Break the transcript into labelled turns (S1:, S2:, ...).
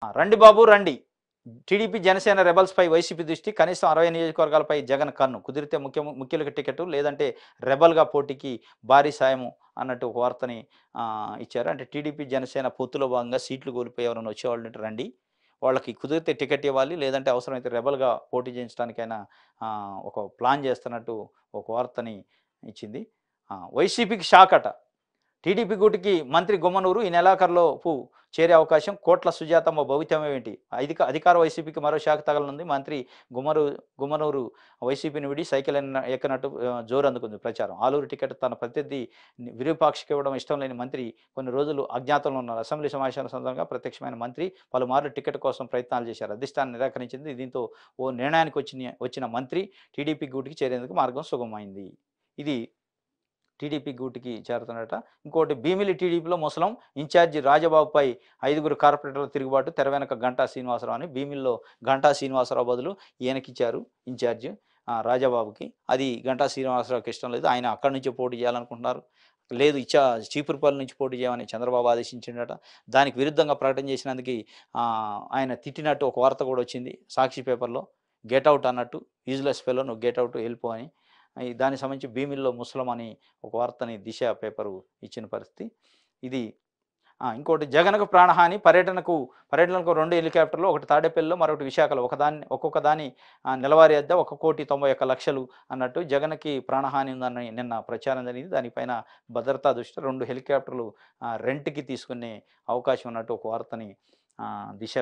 S1: రండి బాబు రండి. TDP, Janasena రెబెల్స్‌పై YCP దృష్టి. కనీసం 60 నియోజకవర్గాలపై జగన్ కన్ను. కుదిరితే ముఖ్యులకు టికెట్ లేదంటే రెబెల్‌గా పోటీకి భారీ సాయము అన్నట్టు ఒక వార్తని ఇచ్చారు. అంటే టీడీపీ, జనసేన పొత్తులో భాగంగా సీట్లు కోల్పోయి ఎవరైనా వచ్చేవాళ్ళుంటే రండి. వాళ్ళకి కుదిరితే టికెట్ ఇవ్వాలి. లేదంటే అవసరమైతే రెబెల్‌గా పోటీ చేయించడానికైనా ఒక ప్లాన్ చేస్తున్నట్టు ఒక వార్తని ఇచ్చింది. వైసీపీకి షాక్ అట. టీడీపీ గూటికి మంత్రి గుమ్మనూరు ఈ నెలాఖరులోపు చేరే అవకాశం. కోట్ల సుజాతమ్మ భవితవ్యమేంటి? అధికార వైసీపీకి మరో షాక్ తగలనుంది. మంత్రి గుమ్మనూరు వైసీపీని విడి సైకిల్ ఎక్కనట్టు జోరందుకుంది ప్రచారం. ఆలూరు టికెట్ తన ప్రత్యర్థి విరూపాక్షకి ఇవ్వడం ఇష్టం లేని మంత్రి కొన్ని రోజులు అజ్ఞాతంలో ఉన్నారు. అసెంబ్లీ సమావేశాల సందర్భంగా ప్రత్యక్షమైన మంత్రి పలుమార్లు టికెట్ కోసం ప్రయత్నాలు చేశారు. అధిష్టానం నిరాకరించింది. దీంతో ఓ నిర్ణయానికి వచ్చిన మంత్రి టీడీపీ గూటికి చేరేందుకు మార్గం సుగమమైంది. ఇది టీడీపీ గూటికి చేరుతున్నట. ఇంకోటి భీమిలి టీడీపీలో ముసలం ఇన్ఛార్జి రాజబాబుపై 5గురు కార్పొరేటర్ల తిరుగుబాటు. తెర వెనక గంటా శ్రీనివాసరావు అని. భీమిలిలో గంటా శ్రీనివాసరావు బదులు ఈయనకిచ్చారు ఇన్ఛార్జ్ రాజాబాబుకి. అది గంటా శ్రీనివాసరావుకి ఇష్టం లేదు. ఆయన అక్కడి నుంచే పోటీ చేయాలనుకుంటున్నారు. లేదు చీపురుపల్లి నుంచి పోటీ చేయమని చంద్రబాబు ఆదేశించిండట. దానికి విరుద్ధంగా ప్రకటన చేసినందుకు ఆయన తిట్టినట్టు ఒక వార్త కూడా వచ్చింది సాక్షి పేపర్లో. గెట్ అవుట్ అన్నట్టు, యూజ్లెస్ ఫెలో నువ్వు గెట్ అవుట్ వెళ్ళిపో అని. దానికి సంబంధించి భీమిలిలో ముసలం అని ఒక వార్తని దిశ పేపరు ఇచ్చిన పరిస్థితి ఇది. ఇంకోటి జగన్కు ప్రాణహాని. పర్యటనకు 2 హెలికాప్టర్లు, ఒకటి తాడేపల్లిలో, మరొకటి విశాఖలో. ఒక్కొక్క దాని నెలవారీ అద్దె 1,91,00,00,000 అన్నట్టు జగన్కి ప్రాణహాని ఉందని నిన్న ప్రచారం జరిగింది. దానిపైన భద్రతా దృష్ట్యా 2 హెలికాప్టర్లు రెంట్‌కి తీసుకునే అవకాశం ఉన్నట్టు ఒక వార్తని దిశ